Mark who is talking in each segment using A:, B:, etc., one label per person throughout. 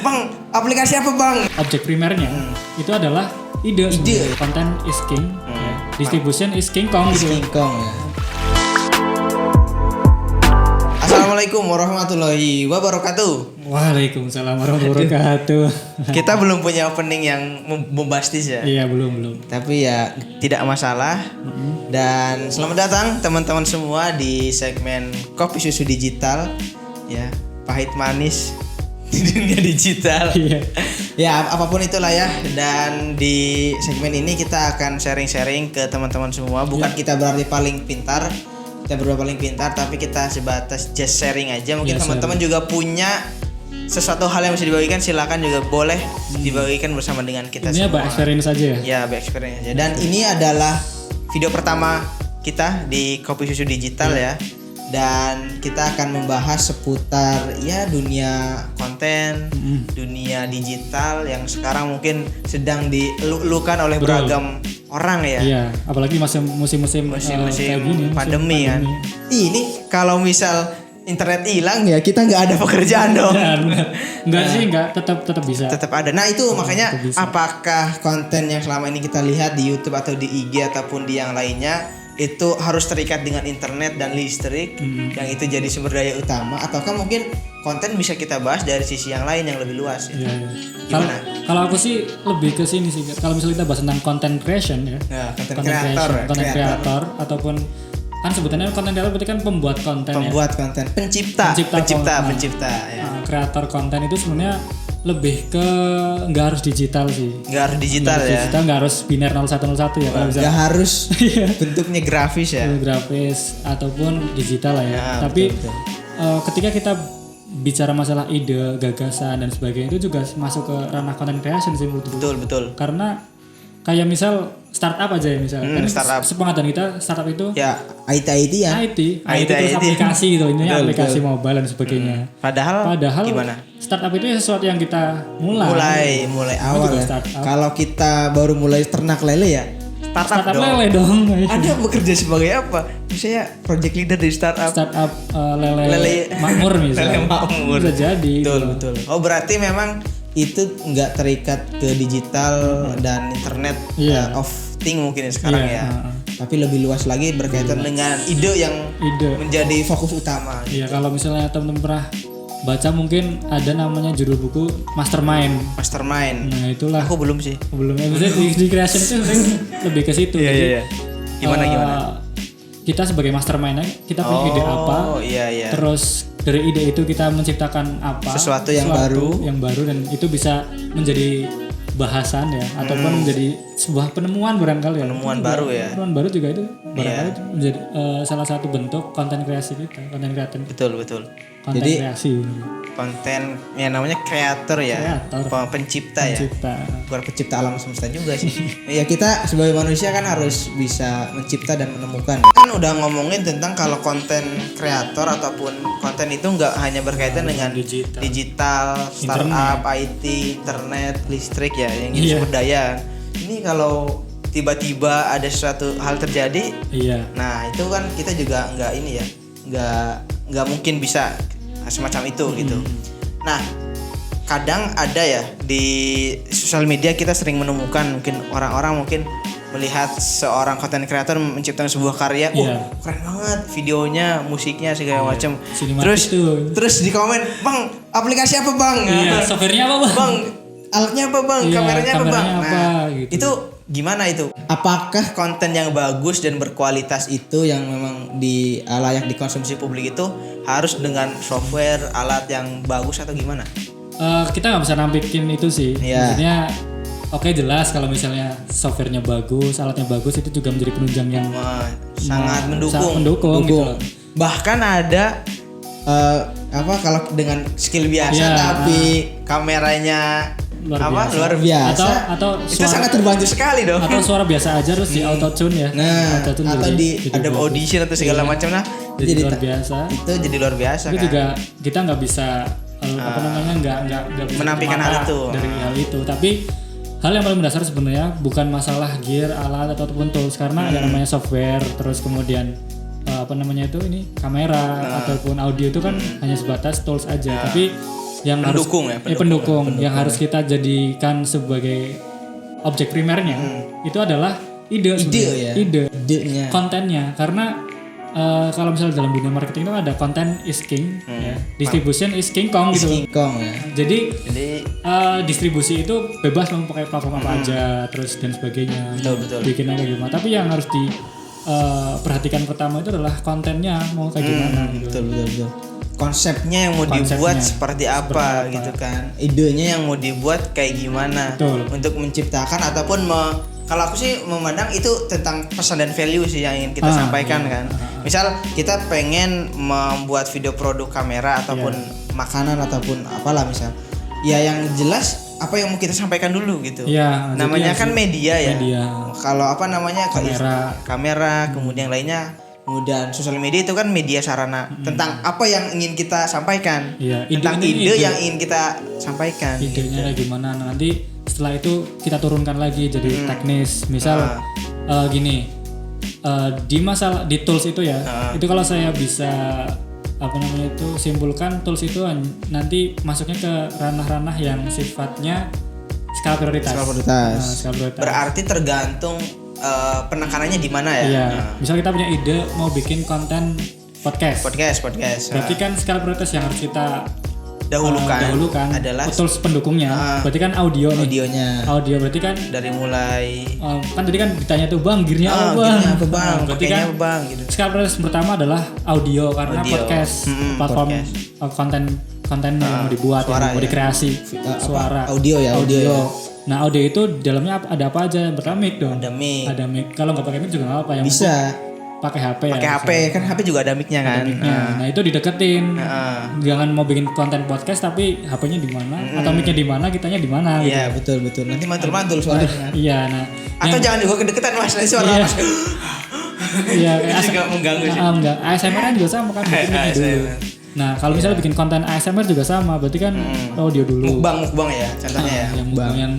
A: Bang, aplikasi apa bang?
B: Objek primernya itu adalah ide. Content is king, ya. Distribution is king kong gitu.
A: King Kong ya. Assalamualaikum warahmatullahi wabarakatuh.
B: Waalaikumsalam warahmatullahi wabarakatuh.
A: Kita belum punya opening yang bombastis ya.
B: Iya belum.
A: Tapi ya tidak masalah. Dan selamat datang teman-teman semua di segmen Kopi Susu Digital. Ya, pahit manis di dunia digital.
B: Iya.
A: Ya apapun itulah ya. Dan di segmen ini kita akan sharing-sharing ke teman-teman semua. Bukan kita berarti paling pintar, kita berdua paling pintar, tapi kita sebatas just sharing aja. Mungkin teman-teman juga punya sesuatu hal yang bisa dibagikan, silakan juga boleh dibagikan bersama dengan kita
B: Ini
A: semua.
B: by experience aja ya.
A: Ya, by experience aja. Dan ini adalah video pertama kita di Kopi Susu Digital ya. Dan kita akan membahas seputar ya dunia konten, dunia digital yang sekarang mungkin sedang dilulukan oleh beragam orang ya.
B: Iya, apalagi musim-musim kayak gini,
A: pandemi kan. Ini kalau misal internet hilang ya kita nggak ada pekerjaan dong.
B: Enggak, tetap bisa.
A: Tetap ada. Nah itu makanya apakah konten yang selama ini kita lihat di YouTube atau di IG ataupun di yang lainnya itu harus terikat dengan internet dan listrik yang itu jadi sumber daya utama, ataukah mungkin konten bisa kita bahas dari sisi yang lain yang lebih luas ya?
B: Iya.
A: Gimana?
B: Kalau aku sih lebih ke sini sih. Kalau misalnya kita bahas tentang content creation ya.
A: Nah, content
B: creator ataupun kan sebutannya content creator berarti kan pembuat konten
A: konten, pencipta ya.
B: Kreator konten itu sebenarnya lebih ke nggak harus digital sih.
A: Nggak harus digital ya.
B: Digital nggak harus biner 0101 ya. Kalau
A: nggak harus bentuknya grafis ya.
B: Grafis ataupun digital lah ya. Tapi
A: betul.
B: Ketika kita bicara masalah ide, gagasan dan sebagainya itu juga masuk ke ranah content creation sih menurutku.
A: Betul.
B: Karena kayak misal startup aja ya misal.
A: Startup.
B: Sepengetahuan kita startup itu
A: ya IT ya.
B: IT terus aplikasi gitu, ini aplikasi mobile dan sebagainya.
A: Padahal gimana?
B: Startup itu sesuatu yang kita mulai
A: awal ya. Kalau kita baru mulai ternak lele ya, startup
B: lele dong.
A: Ada bekerja sebagai apa? Misalnya project leader di startup
B: lele makmur misalnya.
A: Lele makmur.
B: Bisa jadi.
A: Betul. Oh berarti memang itu nggak terikat ke digital dan internet of thing mungkin sekarang ya. Tapi lebih luas lagi berkaitan dengan ide yang menjadi fokus utama.
B: Iya, kalau misalnya teman-teman pernah baca mungkin ada namanya judul buku Mastermind. Nah, itulah.
A: Aku belum sih.
B: Belum. Maksudnya di creation itu lebih ke situ.
A: Iya. Gimana?
B: Kita sebagai mastermind kita punya ide apa?
A: Iya.
B: Terus dari ide itu kita menciptakan apa?
A: Sesuatu yang baru
B: dan itu bisa menjadi bahasan ya ataupun menjadi sebuah penemuan barangkali ya.
A: Penemuan baru
B: juga itu barangkali menjadi salah satu bentuk konten kreasi kita, konten kreator.
A: Betul.
B: Konten
A: Jadi
B: kreasi.
A: Konten yang namanya kreator ya. Pencipta ya. Bukan pencipta alam semesta juga sih. Ya kita sebagai manusia kan harus bisa mencipta dan menemukan. Kan udah ngomongin tentang kalau konten kreator ataupun konten itu nggak hanya berkaitan dengan digital, startup, IT, internet, listrik ya yang jadi sumber daya. Ini kalau tiba-tiba ada suatu hal terjadi, nah itu kan kita juga nggak mungkin bisa semacam itu gitu. Nah kadang ada ya di sosial media kita sering menemukan mungkin orang-orang mungkin melihat seorang content creator menciptakan sebuah karya, keren banget videonya, musiknya segala macam. Terus di komen, "Bang, aplikasi apa, Bang?"
B: Softwarenya apa, Bang?
A: Alatnya apa, Bang? Kameranya apa, Bang? Nah,
B: gitu.
A: Itu gimana itu? Apakah konten yang bagus dan berkualitas itu yang memang layak dikonsumsi publik itu harus dengan software, alat yang bagus atau gimana?
B: Kita nggak bisa nampikin itu sih. Maksudnya oke, jelas kalau misalnya softwarenya bagus, alatnya bagus itu juga menjadi penunjang yang
A: sangat mendukung
B: gitu.
A: Bahkan ada kalau dengan skill biasa tapi kameranya luar biasa
B: atau
A: itu sangat terbantu sekali dong.
B: Atau suara biasa aja terus di auto tune ya.
A: Atau di Adobe Audition atau segala macam
B: jadi luar biasa.
A: Itu jadi luar biasa.
B: Itu juga kita nggak bisa nggak bisa
A: menampilkan hal itu
B: dari hal itu. Tapi hal yang paling mendasar sebenarnya bukan masalah gear, alat ataupun tools, karena ada namanya software, terus kemudian kamera ataupun audio itu kan hanya sebatas tools aja. Tapi yang
A: pendukung
B: harus, pendukung yang harus kita jadikan sebagai objek primernya itu adalah idenya, kontennya. Karena kalau misalnya dalam dunia marketing itu ada content is king, ya. Distribution is king kong gitu.
A: King Kong, ya.
B: Jadi distribusi itu bebas mau pakai platform apa aja, terus dan sebagainya.
A: Betul.
B: Bikinnya kayak gimana. Tapi yang harus diperhatikan pertama itu adalah kontennya mau kayak gimana. Gitu.
A: Betul. Konsepnya yang mau dibuat seperti apa gitu kan. Idenya yang mau dibuat kayak gimana.
B: Betul.
A: Untuk menciptakan ataupun kalau aku sih memandang itu tentang pesan dan value sih yang ingin kita sampaikan kan. Misal kita pengen membuat video produk kamera ataupun makanan ataupun apalah misal. Ya yang jelas apa yang mau kita sampaikan dulu gitu.
B: Ya,
A: namanya kan media ya.
B: Media.
A: Kalau apa namanya
B: kamera,
A: kemudian lainnya. Kemudian sosial media itu kan media sarana tentang apa yang ingin kita sampaikan.
B: Ya,
A: tentang ide yang ingin kita sampaikan.
B: Idenya gitu. Gimana nanti setelah itu kita turunkan lagi jadi teknis. Misal gini, di tools itu ya, itu kalau saya bisa simpulkan, tools itu nanti masuknya ke ranah-ranah yang sifatnya skala prioritas. Skala prioritas.
A: Berarti tergantung penekanannya di mana ya.
B: Iya. Misal kita punya ide mau bikin konten podcast. Berarti kan skala prioritas yang harus kita dahulukan adalah tools pendukungnya. Berarti kan audionya. Audio berarti kan
A: dari mulai
B: kan tadi kan ditanya tuh Bang, gearnya apa Bang? Berarti kan gitu. Skala prioritas pertama adalah audio karena podcast platform konten yang mau dibuat, yang mau dikreasi suara.
A: Audio.
B: Nah, audio itu dalamnya ada apa aja? Pertama mic dong.
A: Ada mic.
B: Kalau nggak pakai mic juga nggak apa-apa. Yang
A: bisa
B: pakai HP
A: kan HP juga ada mic-nya kan.
B: Nah, itu dideketin. Jangan mau bikin konten podcast tapi HP-nya di mana atau mic-nya di mana, kitanya di mana gitu.
A: Iya, betul. Nanti mantul-mantul suaranya.
B: Iya, nah.
A: Atau jangan juga kedeketan Mas, nanti suara Mas.
B: Iya,
A: juga mengganggu sih.
B: Enggak, ASMR kan juga sama kan bikin dulu. Nah, kalau misalnya bikin konten ASMR juga sama, berarti kan audio dulu.
A: Mukbang ya, contohnya ya.
B: Yang mukbang yang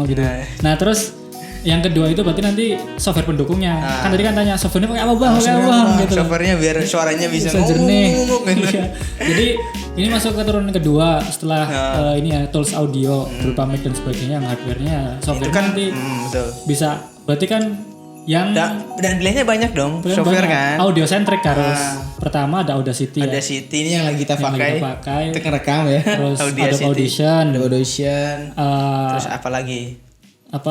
B: gitu. Nah, terus yang kedua itu berarti nanti software pendukungnya. Kan tadi kan tanya softwarenya pakai apa Bang?
A: Gitu. Softwarenya biar suaranya bisa
B: jernih. Gitu. Jadi ini masuk ke turunan kedua setelah ini ya tools audio berupa mic dan sebagainya, hardware-nya, software
A: kan,
B: nanti bisa. Berarti kan yang
A: dan pilihannya banyak dong, software kan.
B: Audio centric harus. Pertama ada Audacity.
A: Audacity ini yang lagi kita pakai. Untuk ngerekam ya.
B: Terus Adobe Audition.
A: Terus apa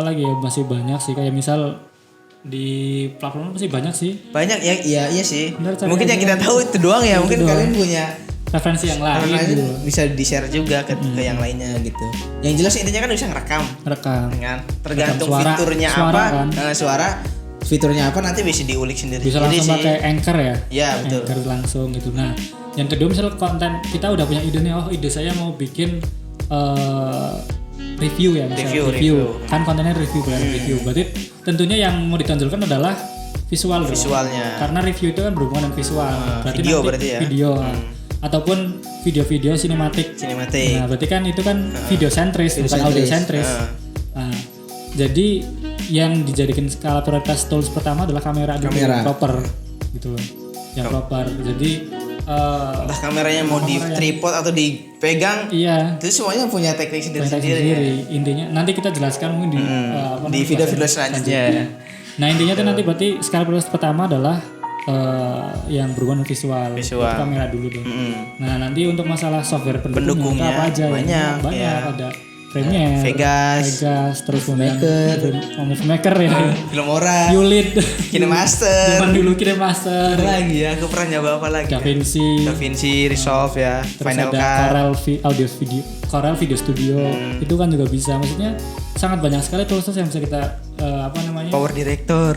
A: lagi
B: ya, masih banyak sih, kayak misal di platform masih banyak sih.
A: Banyak ya, iya sih. Mungkin yang kita tahu itu doang ya. Mungkin kalian punya
B: referensi yang lain gitu.
A: Bisa di-share juga ke yang lainnya gitu. Yang jelas intinya kan bisa ngerekam kan. Tergantung fiturnya apa kan? Fiturnya apa nanti bisa diulik sendiri.
B: Bisa langsung pakai Anchor ya.
A: Iya, betul.
B: Anchor langsung gitu. Nah, yang kedua misalnya konten kita udah punya ide nih, ide saya mau bikin review ya, misalnya review. Kan kontennya review. Berarti tentunya yang mau ditonjolkan adalah visualnya. Karena review itu kan berhubungan dengan visual. Video. Ataupun video-video sinematik. Nah, berarti kan itu kan video sentris, bukan audio sentris. Nah, jadi yang dijadikan skala prioritas tools pertama adalah kamera. Proper gitu loh. Yang proper. Jadi
A: entah kameranya mau di tripod atau dipegang, itu semuanya punya teknik sendiri.
B: Intinya nanti kita jelaskan mungkin
A: di video-video selanjutnya.
B: Nah, intinya itu nanti berarti skala prioritas pertama adalah yang berhubungan visual. Kamera dulu deh. Nah, nanti untuk masalah software pendukungnya apa aja? Banyak ada Premiere, Vegas, terus Movie Maker ya,
A: Filmora,
B: Ulit,
A: KineMaster.
B: Zaman dulu KineMaster.
A: Lagi ya, aku pernah nyoba apa lagi? DaVinci Resolve ya,
B: Final Cut, Corel Video Studio. Itu kan juga bisa. Maksudnya sangat banyak sekali tools yang bisa kita
A: Power Director.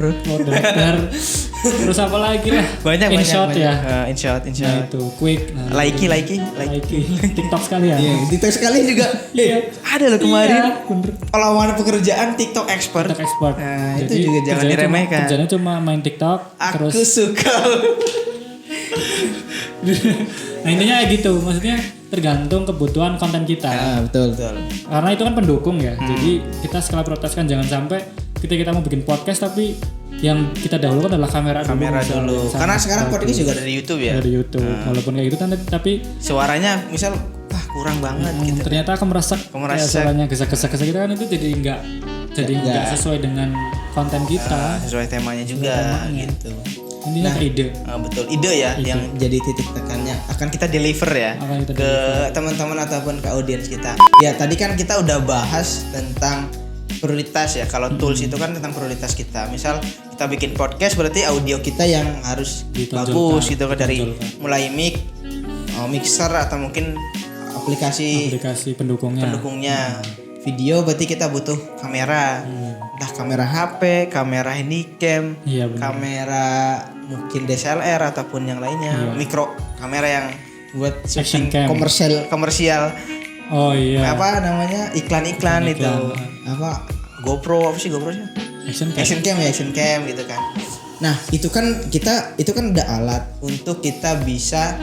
B: Terus apa lagi lah?
A: Banyak.
B: InShot ya.
A: InShot.
B: Nah, itu Quick.
A: Likey.
B: TikTok sekali ya.
A: Iya, TikTok sekali juga. Ada loh kemarin. Lowongan pekerjaan TikTok expert. Nah, itu juga jangan diremehkan.
B: Kerjanya cuma main TikTok.
A: Aku suka.
B: Nah, intinya kayak gitu. Maksudnya tergantung kebutuhan konten kita.
A: Betul.
B: Karena itu kan pendukung ya. Jadi kita skala prioritaskan, jangan sampai kita mau bikin podcast tapi yang kita dahulukan adalah kamera dulu.
A: Karena sekarang podcast juga dari YouTube ya.
B: Dari YouTube. Walaupun kayak gitu kan tapi
A: suaranya misal kurang banget gitu.
B: Ternyata kemeresek suaranya gesek-gesek kita kan itu jadi nggak sesuai dengan konten kita,
A: sesuai temanya juga gitu.
B: Intinya ide.
A: Betul, ide ya yang jadi titik tekannya akan kita deliver ya ke teman-teman ataupun ke audiens kita. Ya tadi kan kita udah bahas tentang prioritas ya. Kalau tools itu kan tentang prioritas kita. Misal kita bikin podcast berarti audio kita yang harus bagus gitu kan, dari mulai mixer atau mungkin aplikasi pendukungnya. Video berarti kita butuh kamera. Entah kamera HP, kamera handycam, kamera mungkin DSLR ataupun yang lainnya, mikro kamera yang buat syuting komersial.
B: Oh iya.
A: Apa namanya? Iklan itu. Apa? GoPro apa sih GoPro sih? Action cam gitu kan. Nah, itu kan udah alat untuk kita bisa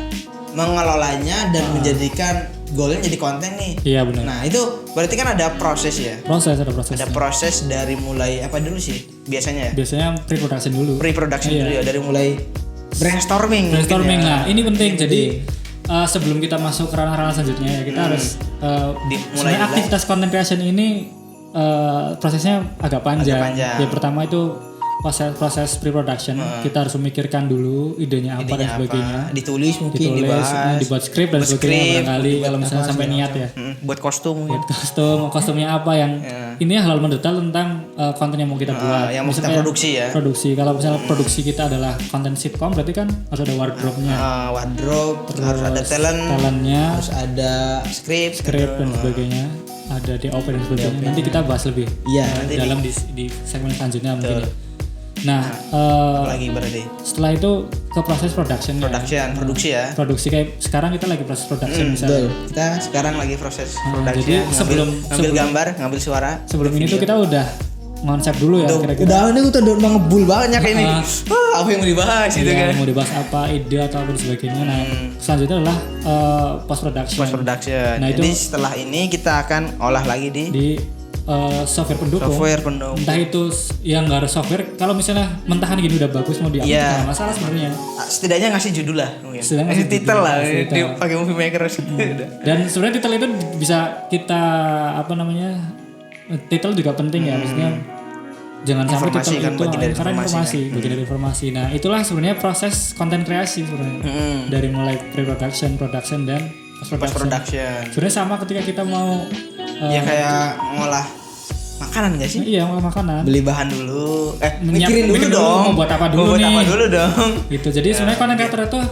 A: mengelolanya dan menjadikan goalnya jadi konten nih.
B: Iya benar.
A: Nah itu berarti kan ada proses ya.
B: Ada
A: proses dari mulai apa dulu sih biasanya?
B: Biasanya pre-production dulu
A: ya, dari mulai brainstorming.
B: Nah ini penting. Jadi sebelum kita masuk ke ranah-ranah selanjutnya ya kita harus mulai aktivitas content creation ini prosesnya agak panjang. Yang pertama itu proses pre-production, kita harus memikirkan dulu idenya apa dan sebagainya.
A: Ditulis mungkin, dibahas,
B: dibuat skrip dan sebagainya barangkali kalau misalnya sampai niat ya.
A: Buat
B: kostumnya apa yang ini hal-hal mendetail tentang konten yang mau kita buat.
A: Yang mau kita produksi ya.
B: Kalau misalnya produksi kita adalah konten sitcom berarti kan harus ada wardrobe-nya.
A: Terus harus ada talentnya, harus ada skrip
B: dan sebagainya. Ada DOP dan sebagainya. Nanti kita bahas lebih dalam di segmen selanjutnya mungkin ya. Nah,
A: lagi berarti
B: setelah itu ke proses produksi
A: ya.
B: Produksi kayak sekarang kita lagi proses production misalnya.
A: Kita sekarang lagi proses produksi.
B: Jadi sebelum
A: gambar, ngambil suara.
B: Sebelum ini tuh kita udah ngonsep dulu ya kira-kira.
A: Ini udah ngebul banyak ini. Apa yang mau dibahas gitu kan?
B: Mau dibahas apa, ide atau apa sebagainya. Nah, selanjutnya adalah post production.
A: Nah, jadi setelah ini kita akan olah lagi di
B: software pendukung. Entah itu yang nggak harus software. Kalau misalnya mentahan gini udah bagus mau diupload nggak masalah sebenarnya.
A: Setidaknya ngasih judul lah, ngasih titel lah, pakai Movie Maker gitu.
B: Dan sebenarnya titel itu bisa kita titel juga penting ya, maksudnya jangan sampai titel itu karena bagian dari informasi. Nah itulah sebenarnya proses content kreasi sebenarnya dari mulai pre-production, production dan post-production. Sebenarnya sama ketika kita mau
A: kayak ngolah makanan nggak sih?
B: Iya, ngolah makanan.
A: Beli bahan dulu, mikirin dulu dong.
B: Mau buat apa dulu
A: dong.
B: Gitu. Jadi sebenarnya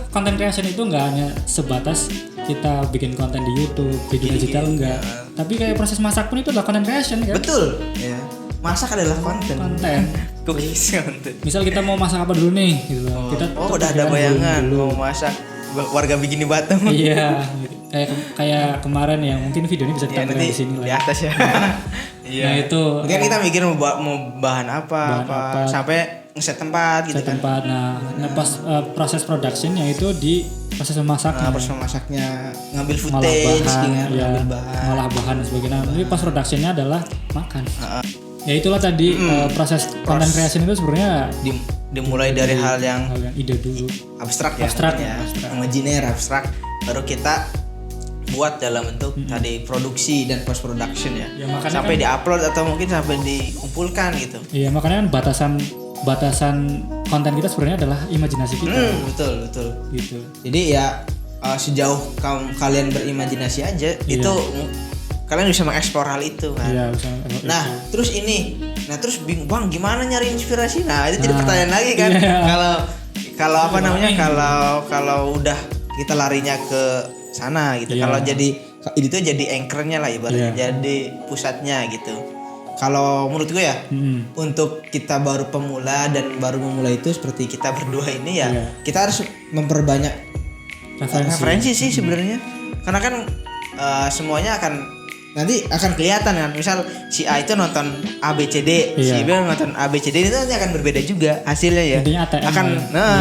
B: content creation itu nggak hanya sebatas kita bikin konten di YouTube, video digital enggak. Tapi kayak proses masak pun itu adalah content creation kan?
A: Betul. Ya. Masak adalah konten. Cookies konten.
B: Misal kita mau masak apa dulu nih gitu. Kita
A: udah ada bayangan mau masak warga bikini Batam.
B: Iya. Kayak kemarin yang mungkin videonya bisa ditampilkan di sini lah.
A: Di atas ya. Iya.
B: Nah itu.
A: Mungkin kita mikir mau bahan apa sampai ngeset tempat gitu kan.
B: Nah pas proses productionnya itu di proses memasaknya.
A: Proses memasaknya, ngambil footage, ngambil bahan,
B: ngolah bahan dan sebagainya. Tapi pas productionnya adalah makan. Ya itulah tadi proses content creation itu sebenarnya
A: dimulai dari hal yang
B: ide dulu.
A: Abstrak. Imajiner, abstrak. Baru kita buat dalam bentuk tadi produksi dan post production ya sampai diupload atau mungkin sampai dikumpulkan gitu.
B: Iya makanya kan batasan konten kita sebenarnya adalah imajinasi kita.
A: Betul
B: gitu.
A: Jadi ya sejauh kalian berimajinasi aja itu kalian bisa mengeksplor hal itu kan.
B: Iya,
A: terus bingung Bang gimana nyari inspirasi. Nah itu jadi pertanyaan lagi kan. Kalau kalau udah kita larinya ke sana gitu. Kalau itu jadi anchornya lah ibaratnya, jadi pusatnya gitu. Kalau menurut gue ya untuk kita baru pemula dan baru memulai itu seperti kita berdua ini kita harus memperbanyak referensi sih sebenarnya. Karena kan semuanya nanti akan kelihatan kan. Misal si A itu nonton ABCD, si B nonton ABCD, itu nanti akan berbeda juga hasilnya ya.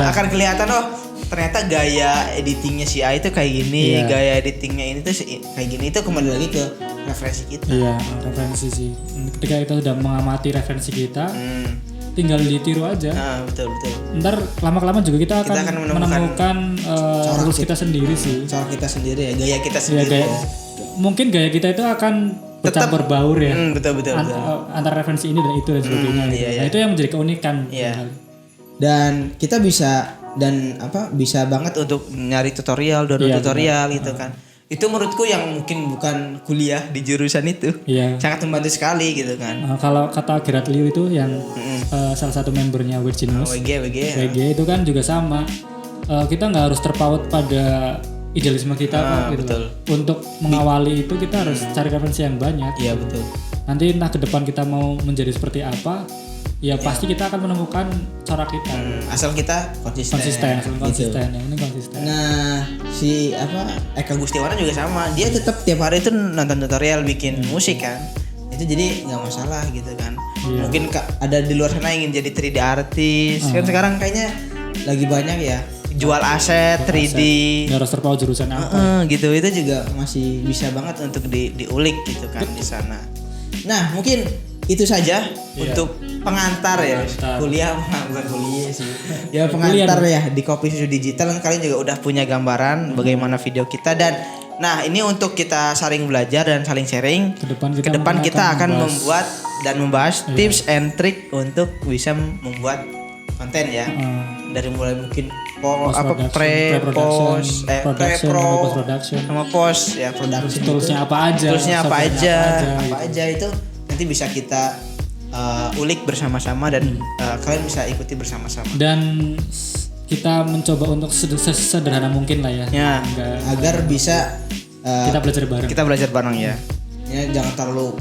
A: Akan kelihatan ternyata gaya editingnya si A itu kayak gini, gaya editingnya ini tuh kayak gini. Itu kembali lagi ke referensi kita.
B: Iya, referensi sih. Ketika kita sudah mengamati referensi kita, tinggal ditiru aja.
A: Betul.
B: Ntar lama-lama juga kita akan menemukan rules kita sendiri sih.
A: Cara kita sendiri ya, gaya kita sendiri.
B: mungkin gaya kita itu akan bercampur baur ya.
A: Betul.
B: Antara referensi ini dan itu dan sebagainya. Gitu. Nah, itu yang menjadi keunikan.
A: Iya. Dan kita bisa bisa banget untuk nyari tutorial, tutorial gitu kan. Itu menurutku yang mungkin bukan kuliah di jurusan itu.
B: Iya.
A: Sangat membantu sekali gitu kan.
B: Kalau kata Gerard Liu itu yang salah satu membernya Weird Genius. WG itu kan juga sama. Kita nggak harus terpaut pada idealisme kita gitu. Betul. Untuk mengawali itu kita harus cari referensi yang banyak.
A: Iya betul.
B: Nanti entah ke depan kita mau menjadi seperti apa, ya pasti kita akan menemukan cara kita.
A: Asal kita konsisten.
B: Yang ini konsisten.
A: Nah, si Eka Gustiwana juga sama. Dia tetap tiap hari itu nonton tutorial bikin musik kan. Itu jadi nggak masalah gitu kan.
B: Iya.
A: Mungkin ada di luar sana ingin jadi 3D artis. Kan sekarang kayaknya lagi banyak ya jual aset 3D.
B: Nggak harus terpaut jurusan apa.
A: Gitu itu juga masih bisa banget untuk diulik gitu kan di sana. Nah, mungkin itu saja untuk pengantar ya. Kuliah bukan kuliah sih. Ya pengantar ya di Kopi Susu Digital kan kalian juga udah punya gambaran bagaimana video kita dan nah ini untuk kita saling belajar dan saling sharing. Kedepan kita akan membuat dan membahas tips and trick untuk bisa membuat konten ya. Dari mulai mungkin pre-post, sama post ya production.
B: Toolsnya apa aja
A: itu nanti bisa kita ulik bersama-sama dan kalian bisa ikuti bersama-sama.
B: Dan kita mencoba untuk sederhana mungkin lah ya.
A: Agar bisa
B: kita belajar bareng.
A: Ya jangan terlalu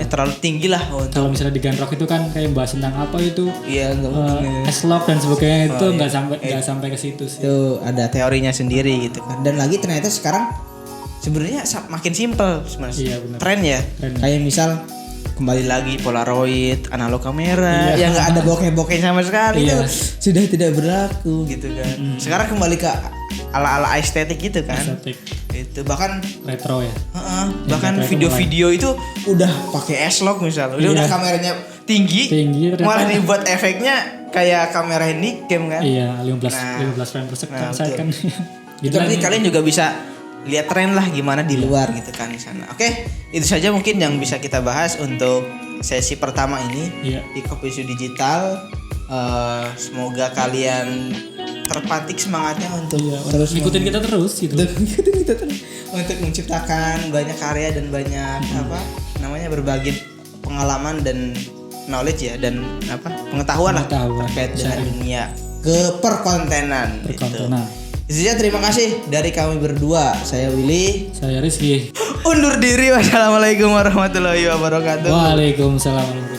A: terlalu tinggi lah.
B: Kalau misalnya di Gunrock itu kan kayak bahas tentang apa itu S-Log dan sebagainya itu nggak sampai ke situ sih.
A: Itu ada teorinya sendiri gitu kan. Dan lagi ternyata sekarang sebenarnya makin simpel sebenarnya. Tren ya. Kayak misal kembali lagi Polaroid, analog kamera, yang nggak ada bokeh-bokeh sama sekali itu sudah tidak berlaku gitu kan. Sekarang kembali ke ala-ala estetik gitu kan. Itu bahkan
B: retro ya.
A: Bahkan video-video itu udah pakai S-Log misalnya. Udah kameranya tinggi malah dibuat efeknya kayak kamera handycam kan.
B: 15 frame per second.
A: Gitu nanti kalian juga bisa lihat tren lah gimana di luar gitu kan di sana. Oke, itu saja mungkin yang bisa kita bahas untuk sesi pertama ini di Kopi Susu Digital. Semoga kalian terpatik semangatnya untuk
B: terus ngikutin kita terus gitu.
A: Untuk menciptakan banyak karya dan banyak berbagi pengalaman dan knowledge ya dan pengetahuan lah terkait dengan dunia keperkontenan. Itu saja, terima kasih dari kami berdua. Saya Willy,
B: saya Rizky.
A: Undur diri. Wassalamualaikum warahmatullahi wabarakatuh.
B: Waalaikumsalam.